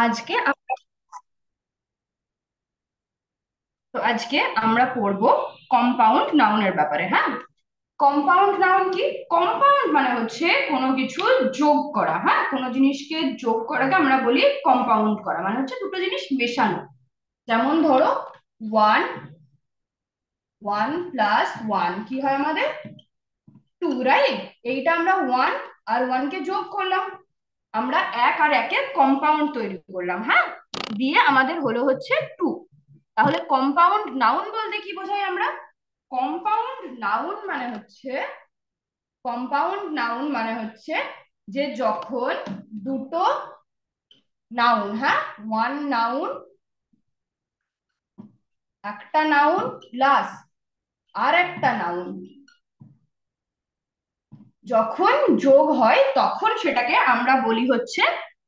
আজকে আজকে আমরা পড়বো কম্পাউন্ড নাউনের ব্যাপারে। হ্যাঁ, কম্পাউন্ড নাউন কি? কম্পাউন্ড মানে হচ্ছে কোনো কিছু যোগ করা। হ্যাঁ, কোনো জিনিসকে যোগ করাকে আমরা বলি কম্পাউন্ড করা, মানে হচ্ছে দুটো জিনিস মেশানো। যেমন ধরো, ওয়ান ওয়ান প্লাস ওয়ান কি হয় আমাদের? Two, right? এইটা আমরা ওয়ান আর ওয়ান কে যোগ করলাম, আমরা এক আর একের কম্পাউন্ড তৈরি করলাম। হ্যাঁ, দিয়ে আমাদের হলো হচ্ছে টু। তাহলে কম্পাউন্ড নাউন বলতে কি বোঝাই আমরা? কম্পাউন্ড নাউন মানে হচ্ছে কম্পাউন্ড নাউন মানে হচ্ছে যে যখন দুটো নাউন, হ্যাঁ, ওয়ান নাউন, একটা নাউন প্লাস আর একটা নাউন যখন যোগ হয় তখন সেটাকে আমরা বলি হচ্ছে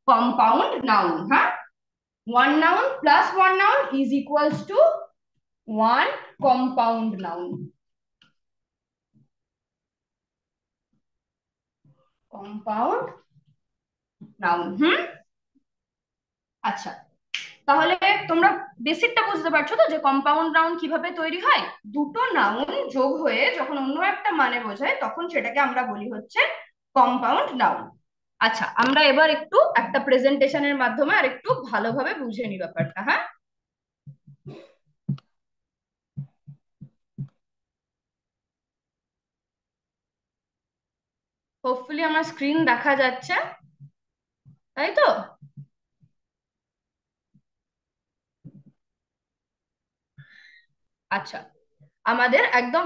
কম্পাউন্ড নাউন। হ্যাঁ, one noun plus one noun is equals to one compound noun. Compound noun. আচ্ছা, তাহলে তোমরা বেসিকটা বুঝতে পারছো তো যে কম্পাউন্ড নাউন কিভাবে তৈরি হয়? দুটো নাউন যোগ হয়ে যখন অন্য একটা মানে বোঝায় তখন সেটাকে আমরা বলি হচ্ছে কম্পাউন্ড নাউন। আচ্ছা, আমরা এবার একটু একটা প্রেজেন্টেশনের মাধ্যমে আর একটু ভালোভাবে বুঝে নি ব্যাপারটা। হ্যাঁ, হোপফুলি আমার স্ক্রিন দেখা যাচ্ছে, তাই তো? আচ্ছা, আমাদের একদম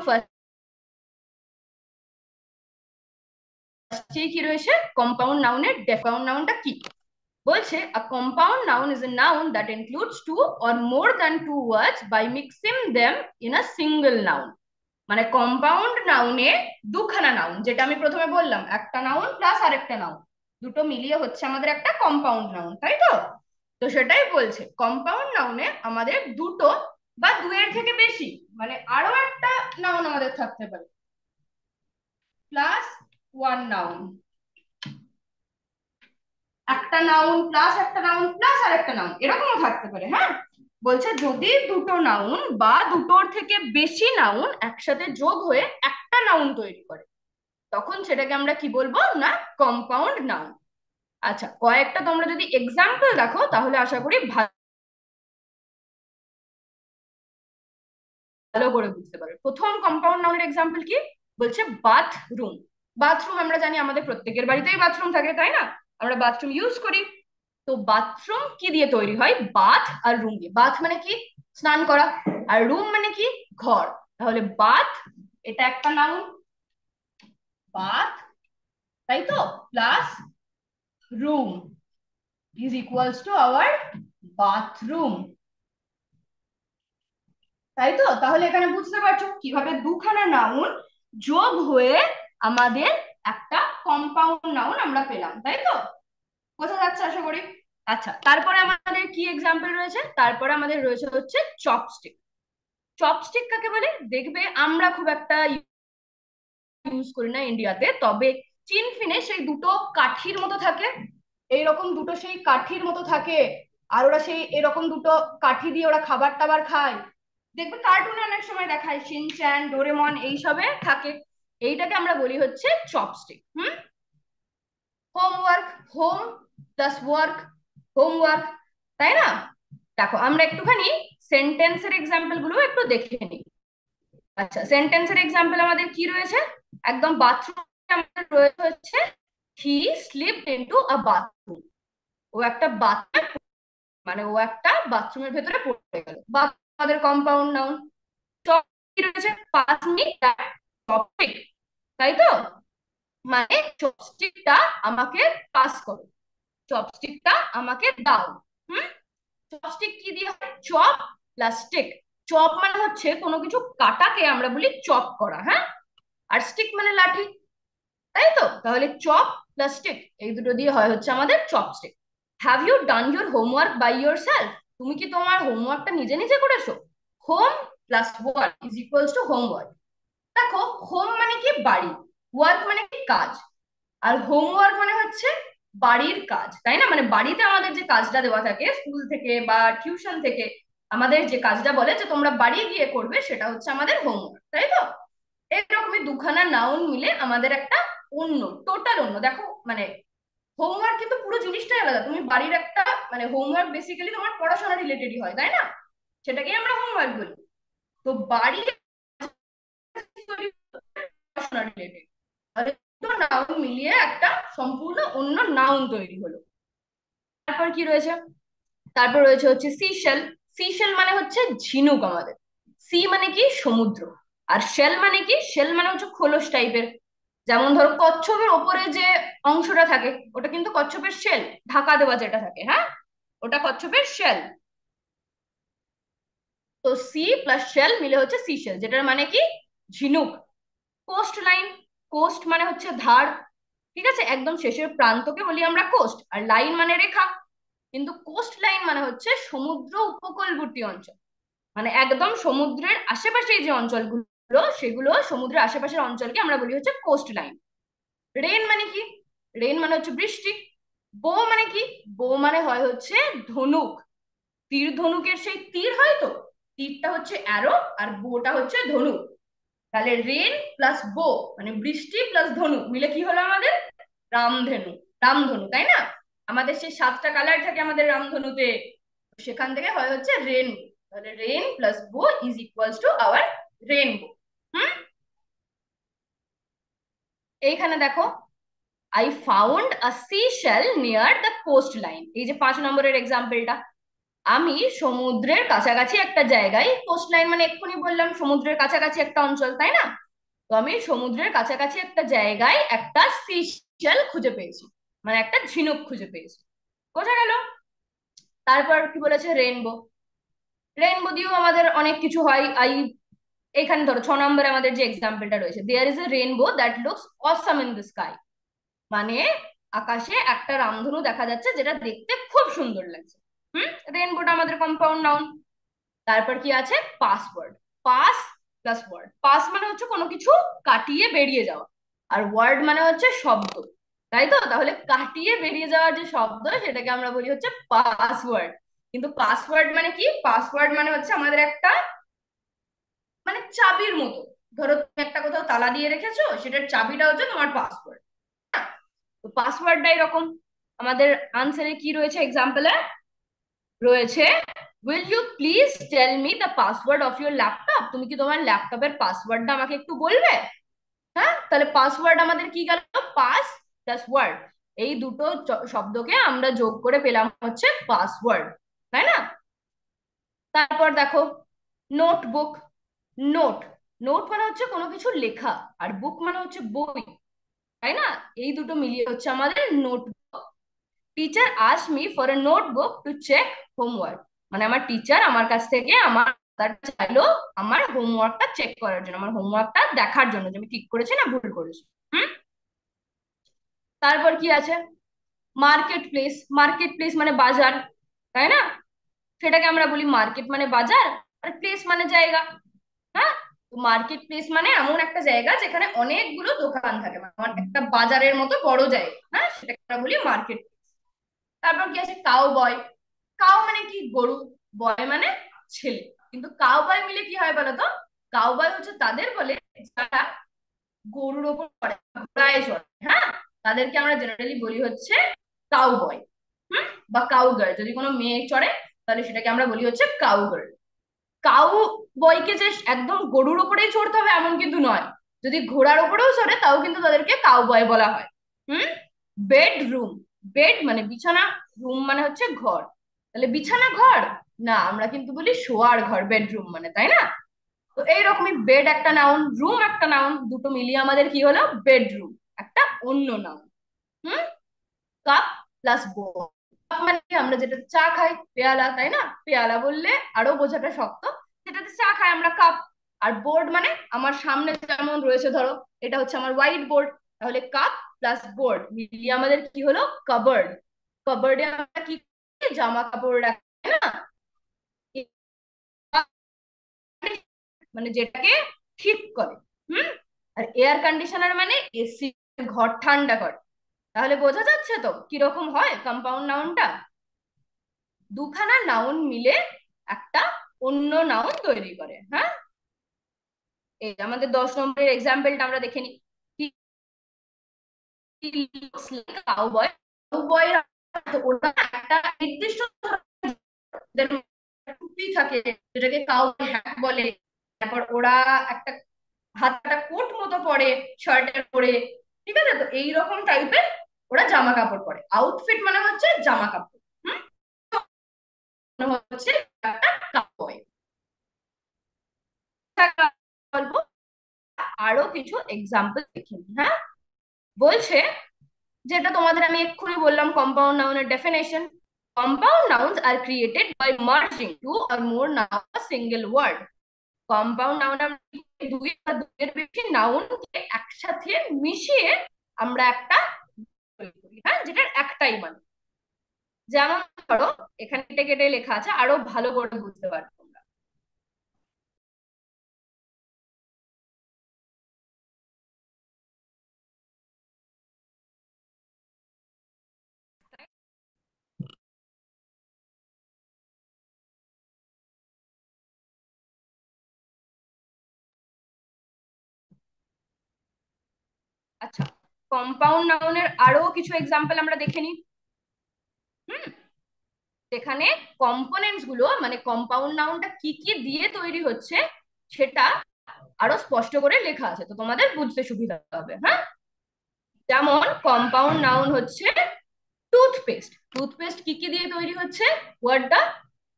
ফার্স্টেই কি রয়েছে? কম্পাউন্ড নাউনের কম্পাউন্ড নাউনটা কি বলছে? a compound noun is a noun that includes two or more than two words by mixing them in a single noun. মানে কম্পাউন্ড নাউনে দুখানা নাউন, যেটা আমি প্রথমে বললাম, একটা নাউন প্লাস আরেকটা নাউন, দুটো মিলিয়ে হচ্ছে আমাদের একটা কম্পাউন্ড নাউন, তাই তো? তো সেটাই বলছে কম্পাউন্ড নাউনে আমাদের দুটো বা দুয়ের থেকে বেশি, মানে আরো একটা নাউন আমাদের থাকতে পারে, প্লাস ওয়ান নাউন, একটা নাউন প্লাস একটা নাউন প্লাস আর একটা নাউন, এরকমও থাকতে পারে। হ্যাঁ, বলছে যদি দুটো নাউন বা দুটোর থেকে বেশি নাউন একসাথে যোগ হয়ে একটা নাউন তৈরি করে তখন সেটাকে আমরা কি বলবো না? Compound noun. আচ্ছা, কয়েকটা তোমরা যদি এক্সাম্পল দেখো তাহলে আশা করি ভালো করে বুঝতে পারবে। প্রথম কম্পাউন্ড নাউনের এক্সাম্পল কি বলছে? বাথরুম। বাথরুম আমরা জানি আমাদের প্রত্যেকের বাড়িতেই বাথরুম থাকে, তাই না? আমরা বাথরুম ইউজ করি। তো বাথরুম কি দিয়ে তৈরি হয়? বাথ আর রুম দিয়ে। বাথ মানে কি? স্নান করা। আর রুম মানে কি? ঘর। তাহলে বাথ, এটা একটা নাউন, বাথ, তাই তো, plus room is equals to hour bathroom, তাই তো? তাহলে এখানে বুঝতে পারছো কিভাবে দুখানা নাউন যোগ হয়ে আমাদের একটা কম্পাউন্ড নাউন আমরা পেলাম, তাই তো? বোঝা যাচ্ছে আশা করি। আচ্ছা, তারপরে আমাদের কি এক্সাম্পল রয়েছে? তারপরে আমাদের রয়েছে হচ্ছে চপস্টিক। চপস্টিক কাকে বলে? দেখবে আমরা খুব একটা ইউজ করি না ইন্ডিয়াতে, তবে চীন ফিনে সেই দুটো কাঠির মতো থাকে, এইরকম দুটো সেই কাঠির মতো থাকে, আর ওরা সেই এরকম দুটো কাঠি দিয়ে ওরা খাবার টাবার খায়। দেখবে কার্টুনে অনেক সময় দেখায়, শিনচ্যান, ডোরেমন এইসবে থাকে। এইটাকে আমরা বলি হচ্ছে chopstick. Homework, home plus work, homework, তাই না? দেখো আমরা একটুখানি সেন্টেন্সের এক্সাম্পল গুলো একটু দেখে নিই। আচ্ছা, সেন্টেন্সের এক্সাম্পল আমাদের কি রয়েছে? একদম বাথরুম আমাদের রয়েছে হচ্ছে he slept into a bathroom. ও একটা বাথরুম, মানে ও একটা বাথরুমের ভেতরে পড়ে গেল, বা আমাদের কম্পাউন্ড নাউন। কি রয়েছে? পাস মি টপিক, তাই তো? মানে চপস্টিকটা আমাকে পাস করো, চপস্টিকটা আমাকে দাও। হুম, চপস্টিক কি দিয়ে হয়? Chop plus stick. চপ মানে হচ্ছে কোনো কিছু কাটাকে আমরা বলি চপ করা। হ্যাঁ, আর স্টিক মানে লাঠি, তাই তো? তাহলে চপ প্লাস স্টিক, এই দুটো দিয়ে হয় হচ্ছে আমাদের chopstick. Have you done your homework by yourself? তুমি কি তোমার হোমওয়ার্কটা নিজে নিজে করেছো? Home plus work is equals to homework. দেখো, হোম মানে কি? বাড়ি। ওয়ার্ক মানে কি? কাজ। আর হোমওয়ার্ক মানে হচ্ছে বাড়ির কাজ, তাই না? মানে বাড়িতে আমাদের যে কাজটা দেওয়া থাকে স্কুল থেকে বা টিউশন থেকে, আমাদের যে কাজটা বলে যে তোমরা বাড়ি গিয়ে করবে, সেটা হচ্ছে আমাদের হোমওয়ার্ক, তাই তো? এরকমই দুখানা নাউন মিলে আমাদের একটা অন্য, টোটাল অন্য, দেখো মানে হোমওয়ার্ক কিন্তু পুরো জিনিসটাই আলাদা। তুমি বাড়ির একটা মানে হোমওয়ার্ক বেসিক্যালি তোমার পড়াশোনা রিলেটেডই হয়, তাই না? সেটাকেই আমরা হোমওয়ার্ক বলি। তো বাড়ির পড়াশোনা রিলেটেড, দুটো নাউন মিলিয়ে একটা সম্পূর্ণ অন্য নাউন তৈরি হলো। তারপর কি রয়েছে? তারপর রয়েছে হচ্ছে সিশেল। সিশেল মানে হচ্ছে ঝিনুক আমাদের। সি মানে কি? সমুদ্র। আর শেল মানে কি? শেল মানে হচ্ছে খোলস টাইপের। যেমন ধরো কচ্ছপের ওপরে যে অংশটা থাকে, ওটা কিন্তু কচ্ছপের শেল, ঢাকা দেওয়া যেটা থাকে, হ্যাঁ, ওটা কচ্ছপের শেল। তো সি প্লাস শেল মিলে হচ্ছে সিশেল, যেটার মানে কি? ঝিনুক। Coast line. কোস্ট মানে হচ্ছে ধার, ঠিক আছে? একদম শেষের প্রান্তকে বলি আমরা কোস্ট, আর লাইন মানে রেখা। কিন্তু কোস্ট লাইন মানে হচ্ছে সমুদ্র উপকূলবর্তী অঞ্চল, মানে একদম সমুদ্রের আশেপাশে যে অঞ্চলগুলো, সেগুলো সমুদ্রের আশেপাশের অঞ্চলকে আমরা বলি হচ্ছে কোস্ট লাইন। রেন মানে কি? রেন মানে হচ্ছে বৃষ্টি। বো মানে কি? বো মানে হয় হচ্ছে ধনুক। তীর ধনুকের সেই তীর হয় তো, তীরটা হচ্ছে অ্যারো আর বোটা হচ্ছে ধনুক। তাহলে রেন প্লাস বো মানে বৃষ্টি প্লাস ধনুক মিলে কি হলো আমাদের? রামধনু। রামধনু, তাই না? আমাদের সেই 7টা কালার থাকে আমাদের রামধনুতে, সেখান থেকে হয় হচ্ছে রেন। তাহলে rain plus bow is equals to our rainbow. Hmm. এইখানে দেখো, I found a seashell near the coastline, এই যে 5 নম্বরের এক্সাম্পলটা। আমি সমুদ্রের কাছাকাছি একটা জায়গায়, কোস্ট লাইন মানে এক্ষুনি বললাম সমুদ্রের কাছাকাছি একটা অঞ্চল, তাই না? তো আমি সমুদ্রের কাছাকাছি একটা জায়গায় একটা সি শেল খুঁজে পেয়েছি, মানে একটা ঝিনুক খুঁজে পেয়েছি। বোঝা গেল? তারপর কি বলেছে? রেনবো। রেনবো দিয়েও আমাদের অনেক কিছু হয়। এখানে ধরো 6 নম্বরে আমাদের যে এক্সাম্পলটা রয়েছে, there is a rainbow that looks awesome in the sky, মানে আকাশে একটা রামধনু দেখা যাচ্ছে যেটা দেখতে খুব সুন্দর লাগছে। রেনবোটা আমাদের কম্পাউন্ড নাউন। তারপর কি আছে? Password. Pass plus word. Pass মানে হচ্ছে কোনো কিছু কাটিয়ে বেরিয়ে যাওয়া, আর ওয়ার্ড মানে হচ্ছে শব্দ, তাই তো? তাহলে কাটিয়ে বেরিয়ে যাওয়ার যে শব্দ, সেটাকে আমরা বলি হচ্ছে পাসওয়ার্ড। কিন্তু পাসওয়ার্ড মানে কি? পাসওয়ার্ড মানে হচ্ছে আমাদের একটা মানে চাবির মতো। ধরো তুমি একটা কোথাও তালা দিয়ে রেখেছো, সেটার চাবিটা হচ্ছে তোমার পাসওয়ার্ড। তো পাসওয়ার্ডটা এরকম। আমাদের আনসারে কি রয়েছে? এক্সাম্পলে রয়েছে, will you please tell me the password of your laptop, তুমি কি তোমার ল্যাপটপের পাসওয়ার্ডটা আমাকে একটু বলবে? হ্যাঁ, তাহলে পাসওয়ার্ড আমাদের কি গেল? Pass plus word. এই দুটো শব্দকে আমরা যোগ করে পেলাম হচ্ছে পাসওয়ার্ড, তাই না? তারপর দেখো, নোটবুক। নোট। নোট মানে হচ্ছে কোনো কিছু লেখা, আর বুক মানে হচ্ছে বই, তাই না? এই দুটো মিলিয়ে হচ্ছে আমাদের notebook. Teacher asked me for a notebook to check homework, মানে আমার টিচার আমার কাছ থেকে আমার খাতাটা চাইলো আমার হোমওয়ার্কটা চেক করার জন্য, আমার হোমওয়ার্কটা দেখার জন্য যে আমি ঠিক করেছি না ভুল করেছি। হুম। তারপর কি আছে? Market place. মার্কেট প্লেস মানে বাজার, তাই না? সেটাকে আমরা বলি মার্কেট মানে বাজার, আর প্লেস মানে জায়গা। হ্যাঁ। তো মার্কেট প্লেস মানে এমন একটা জায়গা যেখানে অনেকগুলো দোকান থাকে, মানে আমার একটা বাজারের মতো বড় জায়গা, হ্যাঁ, সেটাকে আমরা বলি মার্কেট। তারপর কি আছে? Cow boy. কাউ মানে কি? গরু। বয় মানে ছেলে। কিন্তু কাউ বয় মিলে কি হয় বলতো? কাউ বয় হচ্ছে তাদের বলে যারা গরুর ওপর চড়ে, ঘোড়ায় চড়ে, হ্যাঁ, তাদেরকে আমরা জেনারেলি বলি হচ্ছে কাউ বয়। বা কাউ গার্ল, যদি কোনো মেয়ে চড়ে তাহলে সেটাকে আমরা বলি হচ্ছে কাউ গার্ল। কাউ বয়কে যে একদম গরুর ওপরেই চড়তে হবে এমন কিন্তু নয়, যদি ঘোড়ার ওপরেও চড়ে তাও কিন্তু তাদেরকে কাউ বয় বলা হয়। হুম। বেডরুম। বেড মানে বিছানা, রুম মানে হচ্ছে ঘর। তাহলে বিছানা ঘর না, আমরা কিন্তু বলি শোয়ার ঘর বেডরুম মানে, তাই না? তো এইরকমই বেড একটা নাউন, রুম একটা নাউন, দুটো মিলিয়ে আমাদের কি হলো? বেডরুম একটা অন্য noun. Hmm. Cup plus board. Cup মানে কি? আমরা যেটা চা খাই, পেয়ালা, তাই না? পেয়ালা বললে আরো বোঝাটা শক্ত, যেটাতে চা খাই আমরা কাপ। আর বোর্ড মানে আমার সামনে যেমন রয়েছে, ধরো এটা হচ্ছে আমার হোয়াইট বোর্ড, তাহলে কাপ প্লাস বোর্ড মিলিয়ে আমাদের কি হলো? কাবার্ড। কাবার্ডে আমরা কি করি? জামা কাপড় রাখি, তাই না? মানে যেটাকে ঠিক করে। হুম। আর এয়ার কন্ডিশনার মানে এসি, ঘর ঠান্ডা করে। তাহলে বোঝা যাচ্ছে তো কিরকম হয় কম্পাউন্ড নাউনটা? দুখানা নাউন মিলে একটা অন্য নাউন তৈরি করে। হ্যাঁ, এই আমাদের 10 নম্বরের এক্সাম্পলটা আমরা দেখে নিই। কাউবয়, কাউবয় ওরা একটা নির্দিষ্ট টুপি থাকে যেটাকে কাউবয় হ্যাট বলে। তারপর ওরা একটা হাতটা কোট মতো পরে শার্টের পরে, ঠিক আছে? তো এইরকম টাইপের ওরা জামা কাপড় পরে। আউটফিট মানে হচ্ছে জামা কাপড়। হুম, মানে হচ্ছে একটা কাউবয়। গল্প আরো কিছু এক্সাম্পল দেখে নিই। হ্যাঁ, বলছে যেটা তোমাদের আমি এক্ষুনি বললাম কম্পাউন্ড নাউনের definition. Compound nouns are created by merging two or more noun a single word. Compound noun আমরা দুই বা দুইয়ের বেশি নাউনকে একসাথে মিশিয়ে আমরা একটা তৈরি করি। হ্যাঁ, যেটার একটাই মানে। যেমন ধরো এখানে কেটে কেটে লেখা আছে, আরো ভালো করে বুঝতে পারবে তোমরা। আচ্ছা, কম্পাউন্ড নাউনের আরো কিছু এক্সাম্পল আমরা দেখে নিই। হুম, যেখানে কম্পোনেন্টস গুলো মানে কম্পাউন্ড নাউনটা কি কি দিয়ে তৈরি হচ্ছে সেটা আরো স্পষ্ট করে লেখা আছে, তো তোমাদের বুঝতে সুবিধা হবে। হ্যাঁ, যেমন কম্পাউন্ড নাউন হচ্ছে টুথপেস্ট। টুথপেস্ট কি কি দিয়ে তৈরি হচ্ছে? ওয়ার্ডটা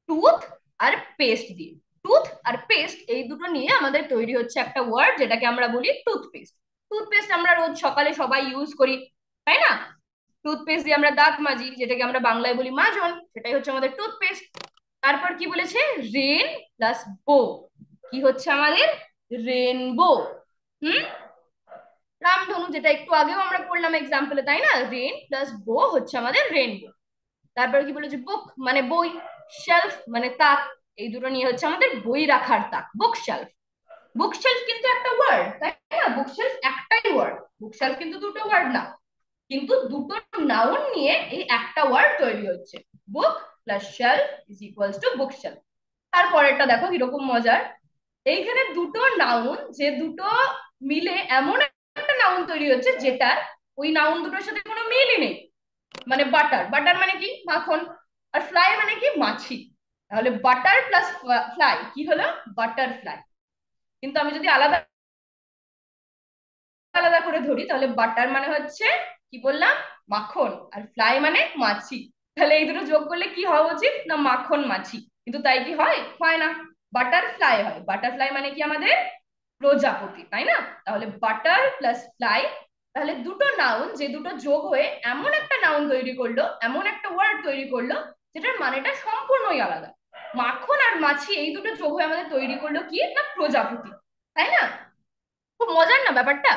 টুথ আর পেস্ট দিয়ে। টুথ আর পেস্ট এই দুটো নিয়ে আমাদের তৈরি হচ্ছে একটা ওয়ার্ড যেটাকে আমরা বলি টুথপেস্ট। টুথপেস্ট আমরা রোজ সকালে সবাই ইউজ করি, তাই না? টুথপেস্ট দিয়ে আমরা দাঁত মাজি, যেটাকে আমরা বাংলায় বলি মাজন, সেটাই হচ্ছে আমাদের টুথপেস্ট। তারপর কি বলেছে? রেন প্লাস বো কি হচ্ছে আমাদের? রেনবো। হুম, রামধনু, যেটা একটু আগেও আমরা পড়লাম এক্সাম্পলে, তাই না? রেন প্লাস বো হচ্ছে আমাদের রেনবো। তারপরে কি বলেছে? বুক মানে বই, শেলফ মানে তাক, এই দুটো নিয়ে হচ্ছে আমাদের বই রাখার তাক, বুক শেলফ। বুক শেলফ কিন্তু একটা ওয়ার্ড, তাই না? বুক শেলফ একটাই ওয়ার্ড, বুক শেলফ কিন্তু দুটো ওয়ার্ড না। কিন্তু দুটো নাউন নিয়ে এই একটা ওয়ার্ড তৈরি হচ্ছে। Book plus shelf is equals to bookshelf. তারপরেরটা দেখো কিরকম মজার। এইখানে দুটো নাউন, যে দুটো মিলে এমন একটা নাউন তৈরি হচ্ছে যেটার ওই নাউন দুটোর সাথে কোনো মিলই নেই। মানে বাটার, বাটার মানে কি? মাখন। আর ফ্লাই মানে কি? মাছি। তাহলে বাটার প্লাস ফ্লাই কি হলো? বাটারফ্লাই। কিন্তু আমি যদি আলাদা আলাদা করে ধরি তাহলে বাটার মানে হচ্ছে কি বললাম? মাখন। আর ফ্লাই মানে মাছি। তাহলে এই দুটো যোগ করলে কি হওয়া উচিত? না মাখন মাছি। কিন্তু তাই কি হয়? হয় না, বাটারফ্লাই হয়। বাটারফ্লাই মানে কি আমাদের প্রজাপতি, তাই না? তাহলে বাটার প্লাস ফ্লাই, তাহলে দুটো নাউন যে দুটো যোগ হয়ে এমন একটা নাউন তৈরি করলো, এমন একটা ওয়ার্ড তৈরি করলো যেটার মানেটা সম্পূর্ণই আলাদা। মাখন আর মাছি এই দুটো যোগ হয়ে আমাদের তৈরি করলো কি? না প্রজাপতি, তাই না? খুব মজার না ব্যাপারটা?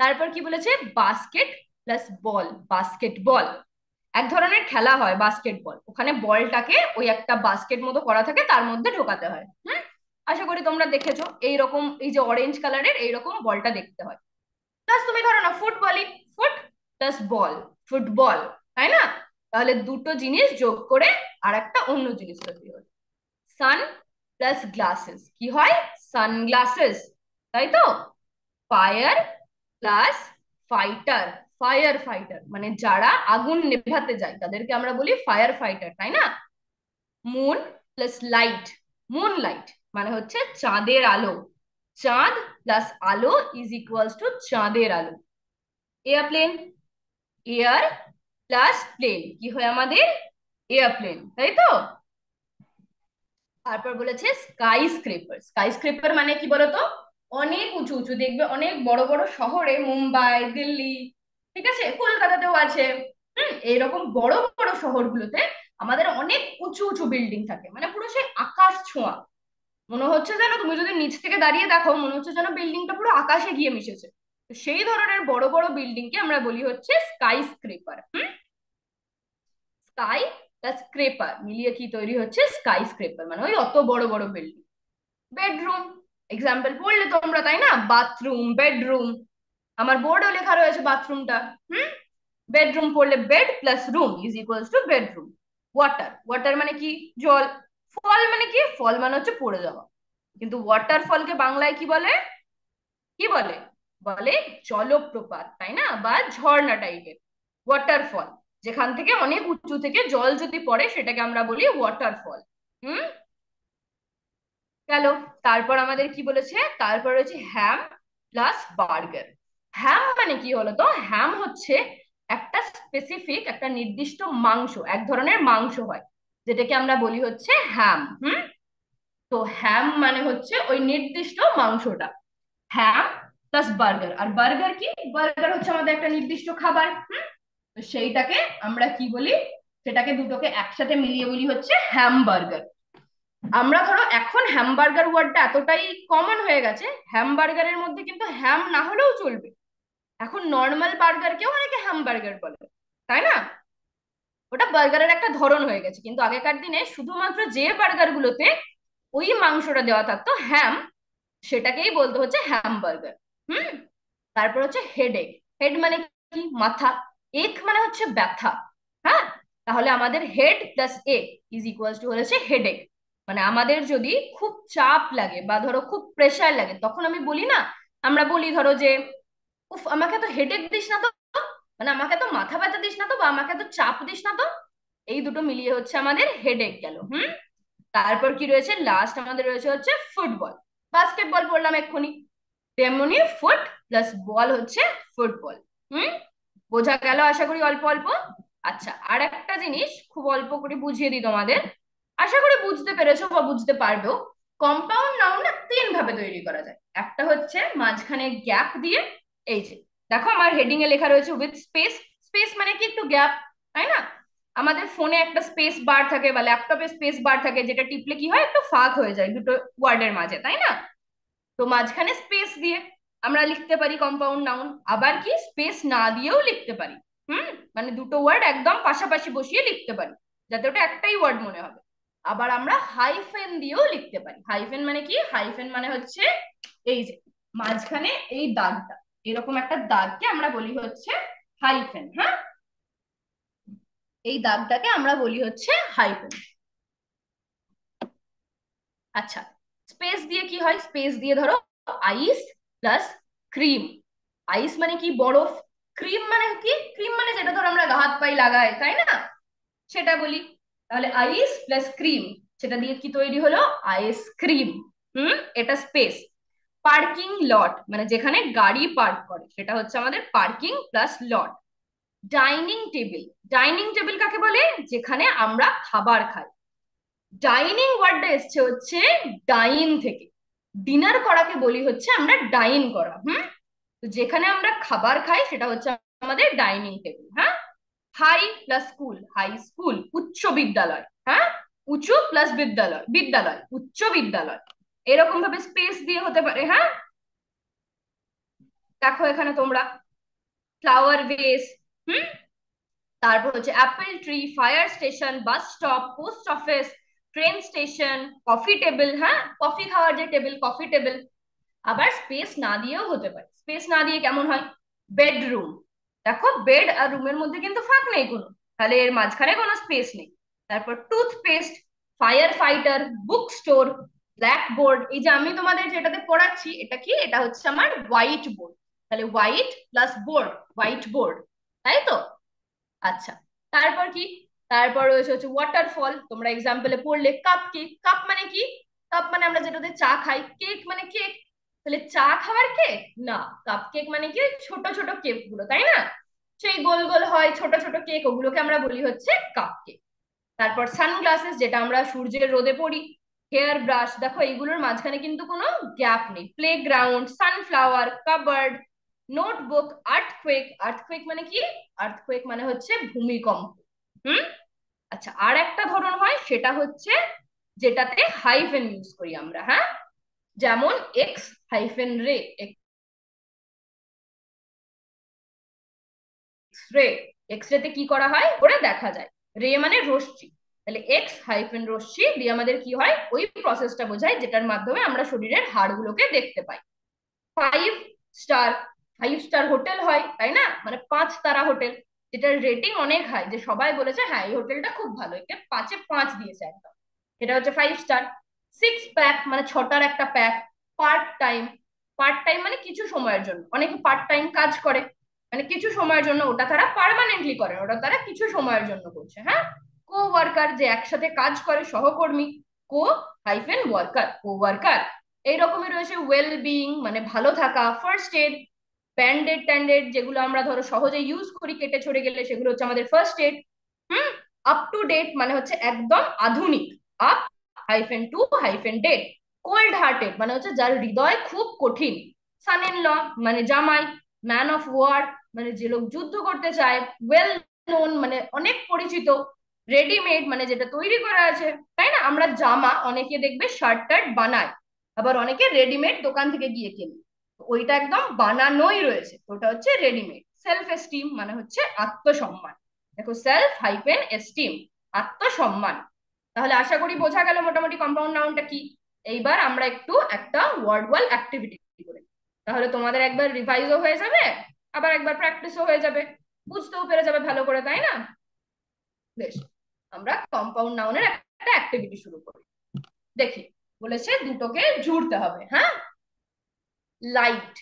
তারপর কি বলেছে? Basket plus ball, basketball. এক ধরনের খেলা হয় বাস্কেটবল, ওখানে বলটাকে ওই একটা বাস্কেট মতো করা থাকে, তার মধ্যে ঢোকাতে হয়। হুম, আশা করি তোমরা দেখেছো এইরকম, এই যে অরেঞ্জ কালারের এইরকম বলটা দেখতে হয়। প্লাস তুমি ধরো না ফুটবলই, ফুট প্লাস বল, ফুটবল, তাই না? তাহলে দুটো জিনিস যোগ করে আর একটা অন্য জিনিস তৈরি হয়। সান প্লাস গ্লাসেস কি হয়? সানগ্লাসেস, তাই তো? Fire plus fighter, fire fighter মানে যারা আগুন নেভাতে যায় তাদেরকে আমরা বলি ফায়ার ফাইটার, তাই না? Moon plus light, moon light মানে হচ্ছে চাঁদের আলো। চাঁদ প্লাস আলো ইজ ইকুয়ালস টু চাঁদের আলো। এয়ারপ্লেন, এয়ার প্লাস প্লেন কি হয় আমাদের? এয়ারপ্লেন, তাই তো? তারপর বলেছে স্কাই স্ক্রেপার। স্কাই স্ক্রেপার মানে কি বলতো? অনেক উঁচু উঁচু, দেখবে অনেক বড় বড় শহরে, মুম্বাই, দিল্লি, ঠিক আছে, কলকাতাতেও আছে। এইরকম বড় বড় শহরগুলোতে আমাদের অনেক উঁচু উঁচু বিল্ডিং থাকে, মানে পুরো সেই আকাশ ছোঁয়া। মনে হচ্ছে যেন তুমি যদি নিচ থেকে দাঁড়িয়ে দেখো মনে হচ্ছে যেন বিল্ডিংটা পুরো আকাশে গিয়ে মিশেছে। তো সেই ধরনের বড় বড় বিল্ডিং কে আমরা বলি হচ্ছে sky scraper. Sky plus scraper মিলিয়ে কি তৈরি হচ্ছে? স্কাই স্ক্রেপার মানে ওই অত বড় বড় বিল্ডিং। বেডরুম, এক্সাম্পল পড়লে তোমরা, তাই না? Bathroom, bedroom. আমার বোর্ডেও লেখা রয়েছে বাথরুমটা। হুম, বেডরুম পড়লে bed plus room is equals two bedroom. Water, water মানে কি? জল। ফল মানে কি? ফল মানে হচ্ছে পড়ে যাওয়া। কিন্তু ওয়াটারফলকে বাংলায় কি বলে? কি বলে? বলে জলপ্রপাত, তাই না? বা ঝর্ণা টাইপের। ওয়াটারফল, যেখান থেকে অনেক উঁচু থেকে জল যদি পড়ে সেটাকে আমরা বলি ওয়াটারফল। হুম, গেল। তারপর আমাদের কি বলেছে? তারপর হচ্ছে হ্যাম প্লাস বার্গার। হ্যাম মানে কি হলো তো? হ্যাম হচ্ছে একটা স্পেসিফিক, একটা নির্দিষ্ট মাংস, এক ধরনের মাংস হয়, যেটাকে আমরা বলি হচ্ছে হ্যাম। হুম, তো হ্যাম মানে হচ্ছে ওই নির্দিষ্ট মাংসটা। হ্যাম প্লাস বার্গার। আর বার্গার কি? বার্গার হচ্ছে আমাদের একটা নির্দিষ্ট খাবার। হুম, তো সেইটাকে আমরা কি বলি? সেটাকে দুটোকে একসাথে মিলিয়ে বলি হচ্ছে হ্যামবার্গার। আমরা ধরো এখন হ্যামবার্গার ওয়ার্ডটা এতটাই কমন হয়ে গেছে, হ্যামবার্গারের মধ্যে কিন্তু হ্যাম না হলেও চলবে। এখন নর্মাল বার্গারকেও অনেকে হ্যামবার্গার বলে, তাই না? ওটা বার্গারের একটা ধরন হয়ে গেছে, কিন্তু আগেকার দিনে শুধুমাত্র যে বার্গার গুলোতে ওই মাংসটা দেওয়া থাকতো হ্যাম, সেটাকেই বলতে হচ্ছে হ্যামবার্গার। হুম, তারপর হচ্ছে হেডেক। হেড মানে কি? মাথা। এক মানে হচ্ছে ব্যথা। হ্যাঁ, তাহলে আমাদের হেড প্লাস এক ইজ ইকুয়ালস টু হচ্ছে হেডেক। মানে আমাদের যদি খুব চাপ লাগে বা ধরো খুব প্রেসার লাগে, তখন আমি বলি না, আমরা বলি ধরো যে উফ আমাকে তো হেডেক দিস না তো, মানে আমাকে তো মাথা ব্যথা দিস না তো, বা আমাকে তো চাপ দিস না তো। এই দুটো মিলিয়ে হচ্ছে আমাদের হেডেক গেল। হুম, তারপর কি রয়েছে? লাস্ট আমাদের রয়েছে হচ্ছে ফুটবল। বাস্কেটবল পড়লাম এক্ষুনি, তেমনি ফুট প্লাস বল হচ্ছে ফুটবল। হুম, বোঝা গেল আশা করি অল্প অল্প। আচ্ছা, আর একটা জিনিস খুব অল্প করে বুঝিয়ে দিই তোমাদের, আশা করি বুঝতে পেরেছো বা বুঝতে পারবেও। কম্পাউন্ড নাউন না তিন ভাবে তৈরি করা যায়। একটা হচ্ছে মাঝখানে গ্যাপ দিয়ে, এই যে দেখো আমার হেডিং এ লেখা রয়েছে উইথ স্পেস। স্পেস মানে কি? একটু গ্যাপ, তাই না? আমাদের ফোনে একটা স্পেস বার থাকে বা ল্যাপটপে স্পেস বার থাকে, যেটা টিপলে কি হয়, একটু ফাঁক হয়ে যায় দুটো ওয়ার্ডের মাঝে, তাই না? তো মাঝখানে স্পেস দিয়ে আমরা লিখতে পারি কম্পাউন্ড নাউন। আবার কি স্পেস না দিয়েও লিখতে পারি। হুম, মানে দুটো ওয়ার্ড একদম পাশাপাশি বসিয়ে লিখতে পারি, যাতে ওটা একটাই ওয়ার্ড মনে হবে। আবার আমরা হাইফেন দিয়েও লিখতে পারি। হাইফেন মানে কি? হাইফেন মানে হচ্ছে এই যে মাঝখানে এই দাগটা, এরকম একটা দাগকে আমরা বলি হচ্ছে হাইফেন। হ্যাঁ, এই দাগটাকে আমরা বলি হচ্ছে হাইফেন। আচ্ছা, স্পেস দিয়ে কি হয়? স্পেস দিয়ে ধরো আইস প্লাস ক্রিম। আইস মানে কি? বরফ। ক্রিম মানে কি? ক্রিম মানে যেটা ধরো আমরা হাত পায়ে লাগাই, তাই না? সেটা বলি। তাহলে আইস প্লাস ক্রিম, সেটা দিয়ে কি তৈরি হলো? আইসক্রিম। হুম, এটা স্পেস। পার্কিং লট মানে যেখানে গাড়ি পার্ক করে, সেটা হচ্ছে আমাদের parking plus lot. Dining table. Dining table কাকে বলে? যেখানে আমরা খাবার খাই। ডাইনিং ওয়ার্ডটা এসছে হচ্ছে ডাইন থেকে। ডিনার করাকে বলি হচ্ছে আমরা ডাইন করা। হুম, তো যেখানে আমরা খাবার খাই সেটা হচ্ছে আমাদের ডাইনিং টেবিল। হ্যাঁ, high plus school, high school উচ্চ বিদ্যালয়। হ্যাঁ, উঁচু প্লাস বিদ্যালয়, বিদ্যালয় উচ্চ বিদ্যালয়। এরকম ভাবে স্পেস দিয়ে হতে পারে। হ্যাঁ, দেখো এখানে তোমরা ফ্লাওয়ার ভেস। হুম, তারপর হচ্ছে Apple tree, fire station, bus stop, post office, train station, coffee table. হ্যাঁ, কফি খাওয়ার যে টেবিল, কফি টেবিল। আবার স্পেস না দিয়েও হতে পারে। স্পেস না দিয়ে কেমন হয়? বেডরুম। দেখো বেড আর রুমের মধ্যে কিন্তু ফাঁক নেই কোনো, তাহলে এর মাঝখানে কোনো স্পেস নেই। তারপর toothpaste, fire fighter, book store, blackboard. এই যে আমি তোমাদের যেটাতে পড়াচ্ছি, এটা কি? এটা হচ্ছে আমার হোয়াইট বোর্ড। তাহলে white plus board, white board, তাই তো? আচ্ছা, তারপর কি? তারপর রয়েছে হচ্ছে ওয়াটারফল। তোমরা এক্সাম্পলে পড়লে কাপ কেক। কাপ মানে কি? কাপ মানে আমরা যেটাতে চা খাই। কেক মানে কেক। তাহলে চা খাবার কেক না, কাপ কেক মানে কি? ছোট ছোট কেক গুলো, তাই না? সেই গোল গোল হয় ছোট ছোট কেক, ওগুলোকে আমরা বলি হচ্ছে কাপ কেক। তারপর সানগ্লাসেস, যেটা আমরা সূর্যের রোদে পড়ি। হেয়ার ব্রাশ, দেখো এইগুলোর মাঝখানে কিন্তু কোনো গ্যাপ নেই। Playground, sunflower, covered, notebook, earthquake. Earthquake মানে কি? আর্থকুয়েক মানে হচ্ছে ভূমিকম্প। হুম, আচ্ছা, আর একটা ধরন হয়, সেটা হচ্ছে যেটাতে হাইফেন ইউজ করি আমরা। হ্যাঁ, যেমন এক্স হাইফেন রে, এক্স রে। এক্স রে তে কি করা হয় ওরা দেখা যায়। রে মানে রশ্মি। তাহলে এক্স হাইফেন রশ্মি দিয়ে আমাদের কি হয়? ওই প্রসেসটা বোঝায় যেটার মাধ্যমে আমরা শরীরের হাড়গুলোকে দেখতে পাই। Five star, five star hotel হয়, তাই না? মানে 5 তারা হোটেল। যেটার রেটিং অনেক হাই, যে সবাই বলেছে হ্যাঁ এই হোটেলটা খুব ভালো, একে 5-এ 5 দিয়েছে একদম, এটা হচ্ছে 5 স্টার। 6 প্যাক মানে ছটার একটা pack. Part time, part time মানে কিছু সময়ের জন্য, অনেকে পার্ট টাইম কাজ করে, মানে কিছু সময়ের জন্য, ওটা তারা পার্মানেন্টলি করে, ওটা তারা কিছু সময়ের জন্য করছে। হ্যাঁ, কো ওয়ার্কার যে একসাথে কাজ করে, সহকর্মী। কো হাইফেন ওয়ার্কার, কো ওয়ার্কার। এইরকমই রয়েছে ওয়েল বিং মানে ভালো থাকা। ফার্স্ট এড, ব্যান্ডেড ট্যান্ডেড যেগুলো আমরা ধরো সহজে ইউজ করি কেটে ছড়ে গেলে, সেগুলো হচ্ছে আমাদের ফার্স্ট এড। হুম। আপ টু ডেট মানে হচ্ছে একদম আধুনিক। Up hyphen to hyphen date. Cold hearted মানে হচ্ছে যার হৃদয় খুব কঠিন। সান ইন ল মানে জামাই। ম্যান অফ ওয়ার মানে যে লোক যুদ্ধ করতে চায়। ওয়েল নোন মানে অনেক পরিচিত। রেডিমেড মানে যেটা তৈরি করা আছে। তাই না, আমরা জামা অনেকে দেখবে শার্ট টার্ট বানায়, আবার অনেকে রেডিমেড দোকান থেকে গিয়ে কেনে, ওইটা একদম বানানোই রয়েছে, ওটা হচ্ছে রেডিমেড। সেলফ এস্টিম মানে হচ্ছে আত্মসম্মান। দেখো সেলফ হাইফেন এস্টিম, আত্মসম্মান। তাহলে আশা করি বোঝা গেল মোটামুটি কম্পাউন্ড নাউনটা কি। এইবার আমরা একটু একটা ওয়ার্ড ওয়াল অ্যাক্টিভিটি করি, তাহলে তোমাদের একবার রিভাইজও হয়ে যাবে, আবার একবার প্র্যাকটিসও হয়ে যাবে, বুঝতেও পেরে যাবে ভালো করে, তাই না? বেশ, আমরা কম্পাউন্ড নাউনের একটা অ্যাক্টিভিটি শুরু করি। দেখি, বলেছে দুটোকে জুড়তে হবে। হ্যাঁ, লাইট।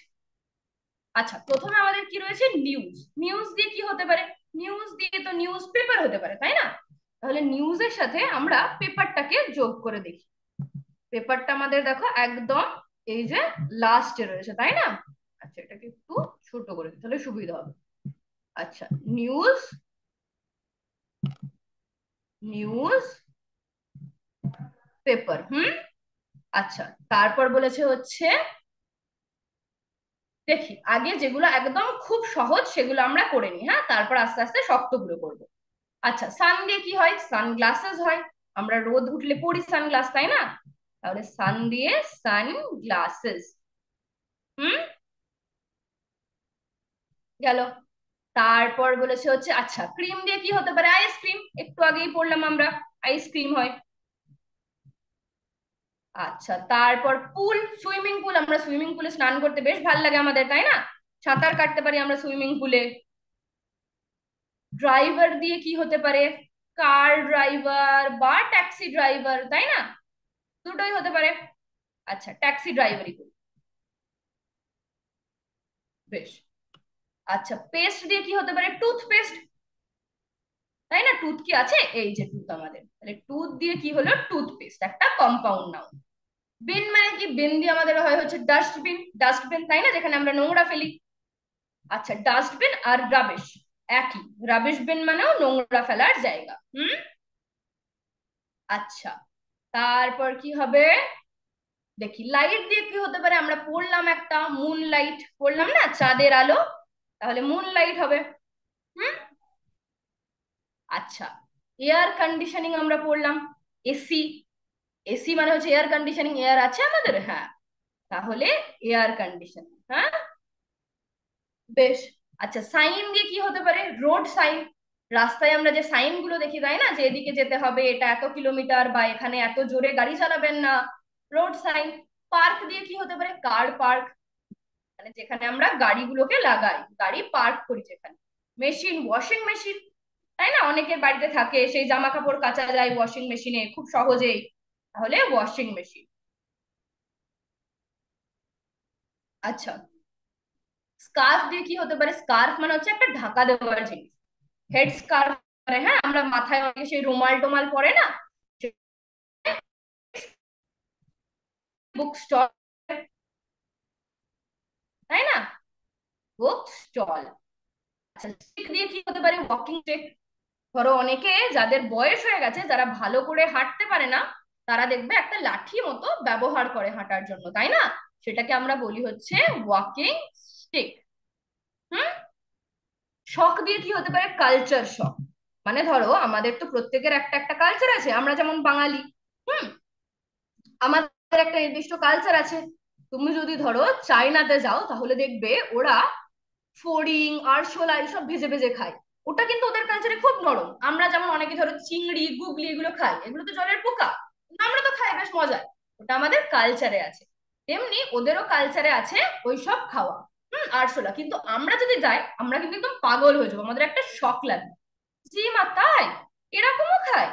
আচ্ছা, প্রথমে আমাদের কি রয়েছে, নিউজ। নিউজ দিয়ে কি হতে পারে? নিউজ দিয়ে তো নিউজ পেপার হতে পারে, তাই না? তাহলে নিউজের সাথে আমরা পেপারটাকে যোগ করে দেখি। পেপারটা আমাদের দেখো একদম এই যে লাস্টে রয়েছে, তাই না? আচ্ছা, এটাকে একটু ছোট করে দিই তাহলে সুবিধা হবে। আচ্ছা, নিউজ, নিউজ পেপার। আচ্ছা, তারপর বলেছে হচ্ছে, দেখি আগে যেগুলো একদম খুব সহজ সেগুলো আমরা করে নিই, হ্যাঁ, তারপর আস্তে আস্তে শক্তগুলো করবো। আচ্ছা, সান দিয়ে কি হয়? সানগ্লাসেস হয়। আমরা রোদ উঠলে পরি সানগ্লাস, তাই না? তাহলে সান দিয়ে সান গ্লাসেস। হুম, গেল। তারপর বলেছে হচ্ছে, আচ্ছা ক্রিম দিয়ে কি হতে পারে? আইসক্রিম, একটু আগেই পড়লাম আমরা, আইসক্রিম হয়। আচ্ছা, তারপর পুল, সুইমিং পুল, আমরা সুইমিং পুলে স্নান করতে বেশ ভালো লাগে আমাদের, তাই না? সাঁতার কাটতে পারি আমরা সুইমিং পুলে। ড্রাইভার দিয়ে কি হতে পারে? কার ড্রাইভার বা ট্যাক্সি ড্রাইভার, তাই না? দুটোই হতে পারে। আচ্ছা, ট্যাক্সি ড্রাইভারই করি। বেশ। আচ্ছা, পেস্ট দিয়ে কি হতে পারে? টুথপেস্ট, তাই না? টুথ কি আছে, এই যে টুথ আমাদের, তাহলে টুথ দিয়ে কি হলো? টুথপেস্ট, একটা কম্পাউন্ড নাউন। বিন মানে কি? বিন দিয়ে আমাদের হয় হচ্ছে ডাস্টবিন, ডাস্টবিন, তাই না, যেখানে আমরা নোংরা ফেলি। আচ্ছা, ডাস্টবিন আর রাবিশ একই, রাবিশ বিন মানেও নোংরা ফেলার জায়গা। আচ্ছা, তারপর কি হবে? দেখি, লাইট দিয়ে কি হতে পারে? আমরা পড়লাম একটা মুন লাইট, পড়লাম না, চাঁদের আলো, তাহলে মুন লাইট হবে। হুম। আচ্ছা, এয়ার কন্ডিশনিং আমরা পড়লাম, এসি। এসি মানে হচ্ছে এয়ার কন্ডিশনিং, এয়ার আছে আমাদের, হ্যাঁ, তাহলে এয়ার কন্ডিশনিং। হ্যাঁ, বেশ। আচ্ছা, সাইন দিয়ে কি হতে পারে? Road sign. রাস্তায় আমরা যে সাইন গুলো দেখি, তাই না, যে এদিকে যেতে হবে, এটা এত কিলোমিটার, বা এখানে এত জোরে গাড়ি চালাবেন না, রোড সাইন। পার্ক দিয়ে কি হতে পারে? কার পার্ক, মানে যেখানে আমরা গাড়িগুলোকে লাগাই, গাড়ি পার্ক করি যেখানে। মেশিন, ওয়াশিং মেশিন, তাই না, অনেকের বাড়িতে থাকে, সেই জামা কাপড় কাচা যায় ওয়াশিং মেশিনে খুব সহজেই, তাহলে ওয়াশিং মেশিন। আচ্ছা, স্কার্ফ দিয়ে কি হতে পারে? স্কার্ফ মানে হচ্ছে একটা ঢাকা দেওয়ার জিনিস। হেড স্কার্ফ মানে, হ্যাঁ, আমরা মাথায় অনেকে সেই রুমাল টোমাল পরে না, বুক স্টল, তাই না, বুক স্টল। আচ্ছা, স্টিক দিয়ে কি হতে পারে? Walking stick. ধরো অনেকে যাদের বয়স হয়ে গেছে, যারা ভালো করে হাঁটতে পারে না, তারা দেখবে একটা লাঠি মতো ব্যবহার করে হাঁটার জন্য, তাই না? সেটাকে আমরা বলি হচ্ছে ওয়াকিং স্টিক। হুম। শখ দিয়ে কি হতে পারে? কালচার শখ, মানে ধরো আমাদের তো প্রত্যেকের একটা একটা কালচার আছে, আমরা যেমন বাঙালি। হুম। আমাদের একটা নির্দিষ্ট কালচার আছে। তুমি যদি ধরো চায়নাতে যাও, তাহলে দেখবে ওরা ফড়িং আরশোলা এইসব ভেজে ভেজে খায়। ওটা কিন্তু ওদের কালচারে খুব নরম। আমরা যেমন অনেকে ধরো চিংড়ি গুগলি এগুলো খাই, এগুলো তো জলের পোকা, কিন্তু আমরা তো খাই বেশ মজায়, ওটা আমাদের কালচারে আছে। তেমনি ওদেরও কালচারে আছে ওইসব খাওয়া। আরশোলা, কিন্তু আমরা যদি যাই আমরা কিন্তু একদম পাগল হয়ে যাবো, আমাদের একটা শখ লাগবে, জি মা তাই, এরকমও খায়।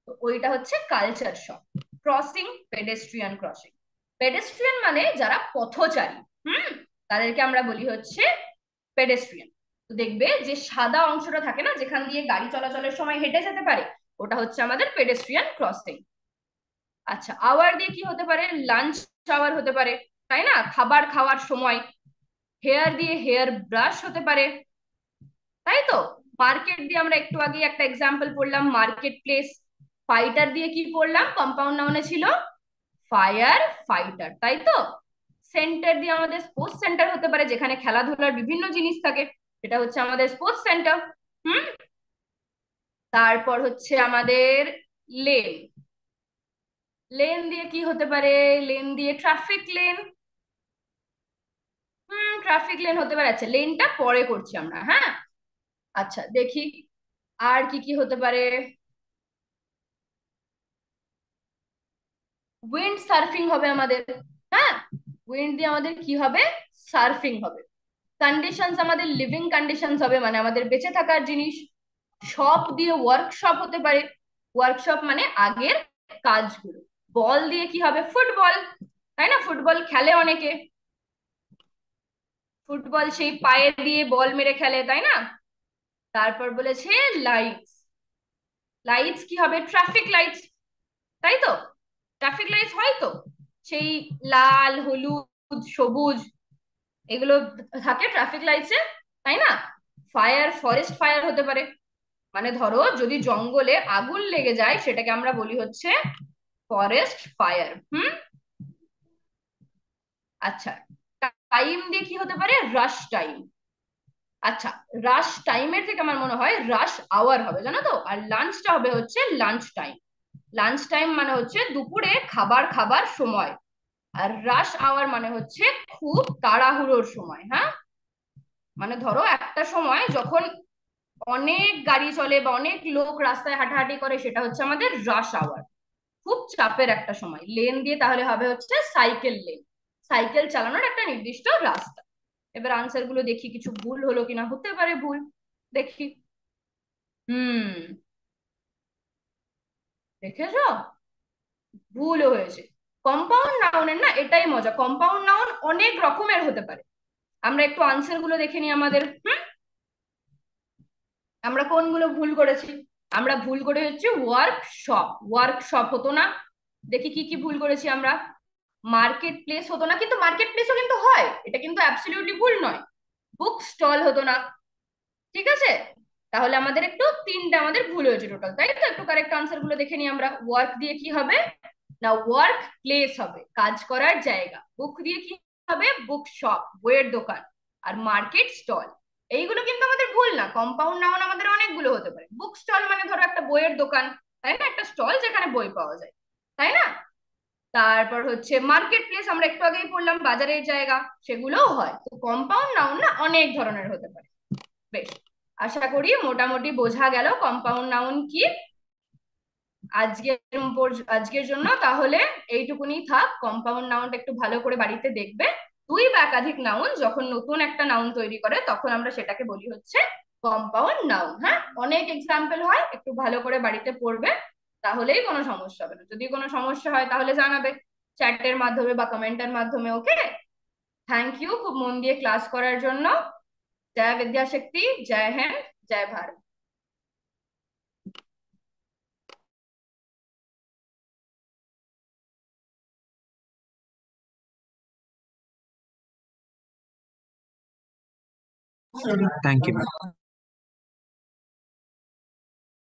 তো ওইটা হচ্ছে culture shock. Crossing, pedestrian crossing. Pedestrian মানে যারা পথচারী, হুম, তাদেরকে আমরা বলি হচ্ছে পেডেস্ট্রিয়ান। তো দেখবে যে সাদা অংশটা থাকে না, যেখান দিয়ে গাড়ি চলাচলের সময় হেঁটে যেতে পারে, ওটা হচ্ছে আমাদের পেডেস্ট্রিয়ান ক্রসিং। আচ্ছা, আওয়ার দিয়ে কি হতে পারে? লাঞ্চ আওয়ার হতে পারে, তাই না, খাবার খাওয়ার সময়। হেয়ার দিয়ে হেয়ার ব্রাশ হতে পারে, তাই তো। মার্কেট দিয়ে আমরা একটু আগে একটা এক্সাম্পল পড়লাম, মার্কেট প্লেস। ফাইটার দিয়ে কি পড়লাম, কম্পাউন্ড নাউনে ছিল ফায়ার ফাইটার, তাই তো। সেন্টার দিয়ে আমাদের স্পোর্টস সেন্টার হতে পারে, যেখানে খেলাধুলার বিভিন্ন জিনিস থাকে, সেটা হচ্ছে আমাদের স্পোর্টস সেন্টার। হুম। তারপর হচ্ছে আমাদের লেন। লেন দিয়ে কি হতে পারে? লেন দিয়ে ট্রাফিক লেন। ট্রাফিক লেন হতে পারে। আচ্ছা, লেনটা পরে করছি আমরা, হ্যাঁ। আচ্ছা দেখি আর কি কি হতে পারে। উইন্ড সার্ফিং হবে আমাদের, হ্যাঁ। উইন্ড দিয়ে আমাদের কি হবে? সার্ফিং হবে। কন্ডিশনস আমাদের লিভিং কন্ডিশনস হবে, মানে আমাদের বেঁচে থাকার জিনিস। শপ দিয়ে ওয়ার্কশপ হতে পারে, ওয়ার্কশপ মানে আগের কাজগুলো। বল দিয়ে কি হবে? ফুটবল, তাই না, ফুটবল খেলে অনেকে। ফুটবল সেই পায়ে দিয়ে বল মেরে খেলে, তাই না। তারপর বলেছে লাইটস। লাইটস কি হবে? ট্রাফিক লাইটস, তাই তো। ট্রাফিক লাইটস হয় তো, সেই লাল হলুদ সবুজ এগুলো থাকে ট্রাফিক লাইটসে, তাই না। ফায়ার, ফরেস্ট ফায়ার হতে পারে, মানে ধরো যদি জঙ্গলে আগুন লেগে যায় সেটাকে আমরা বলি হচ্ছে ফরেস্ট ফায়ার। আচ্ছা, টাইম দিয়ে কি হতে পারে? রাশ টাইম। আচ্ছা, রাশ টাইমের থেকে আমার মনে হয় রাশ আওয়ার হবে, জানো তো। আর লাঞ্চটা হবে হচ্ছে লাঞ্চ টাইম। লাঞ্চ টাইম মানে হচ্ছে দুপুরে খাবার খাবার সময়। আর রাশ আওয়ার মানে হচ্ছে খুব তাড়াহুড়োর সময়, হ্যাঁ। মানে ধরো একটা সময় যখন অনেক গাড়ি চলে বা অনেক লোক রাস্তায় হাঁটাহাঁটি করে, সেটা হচ্ছে আমাদের রাশ আওয়ার। খুব চাপের একটা সময়। লেন দিয়ে তাহলে হবে হচ্ছে সাইকেল লেন, সাইকেল চালানোর একটা নির্দিষ্ট রাস্তা। এবার আনসার গুলো দেখি কিছু ভুল হলো কিনা, হতে পারে ভুল, দেখি। হুম, দেখেছো, ভুলও হয়েছে। কম্পাউন্ড নাউনের না এটাই মজা, কম্পাউন্ড নাউন অনেক রকমের হতে পারে। আমরা একটু আনসার গুলো দেখে নিই আমাদের। আমরা কোনগুলো ভুল করেছি? আমরা ভুল করে হচ্ছে ওয়ার্কশপ, ওয়ার্কশপ হতো না। দেখি কি কি ভুল করেছি আমরা। মার্কেট প্লেস হতো না, কিন্তু মার্কেট প্লেসও কিন্তু হয়, এটা কিন্তু অ্যাবসলিউটলি ভুল নয়। বুক স্টল হতো না, ঠিক আছে। তাহলে আমাদের একটু তিনটা আমাদের ভুল হয়েছে টোটাল, তাই তো। একটু কারেক্ট আনসার গুলো দেখে নিই আমরা। ওয়ার্ক দিয়ে কি হবে? না, ওয়ার্ক প্লেস হবে, কাজ করার জায়গা। বুক দিয়ে কি হবে? বুক শপ, বইয়ের দোকান। আর মার্কেট স্টল, এইগুলো কিন্তু আমাদের ভুল না। কম্পাউন্ড নাউন আমাদের অনেকগুলো হতে পারে। বুক স্টল মানে ধরো একটা বইয়ের দোকান, তাই না, একটা স্টল যেখানে বই পাওয়া যায়, তাই না। তারপর হচ্ছে মার্কেট প্লেস, আমরা একটু আগেই পড়লাম বাজারের জায়গা, সেগুলোও হয়। তো কম্পাউন্ড নাউন না অনেক ধরনের হতে পারে। বেশ, আশা করি মোটামুটি বোঝা গেল কম্পাউন্ড নাউন কি। আজকের জন্য তাহলে এইটুকুনি থাক। কম্পাউন্ড নাউনটা একটু ভালো করে বাড়িতে দেখবে। দুই বা একাধিক নাউন যখন নতুন একটা নাউন তৈরি করে তখন আমরা সেটাকে বলি হচ্ছে কম্পাউন্ড নাউন, হ্যাঁ। অনেক এক্সাম্পল হয়, একটু ভালো করে বাড়িতে পড়বে, তাহলেই কোনো সমস্যা হবে না। যদি কোনো সমস্যা হয় তাহলে জানাবে চ্যাটের মাধ্যমে বা কমেন্টের মাধ্যমে, ওকে। থ্যাংক ইউ খুব মন দিয়ে ক্লাস করার জন্য। জয় বিদ্যাশক্তি, জয় হিন্দ, জয় ভারত। Thank you.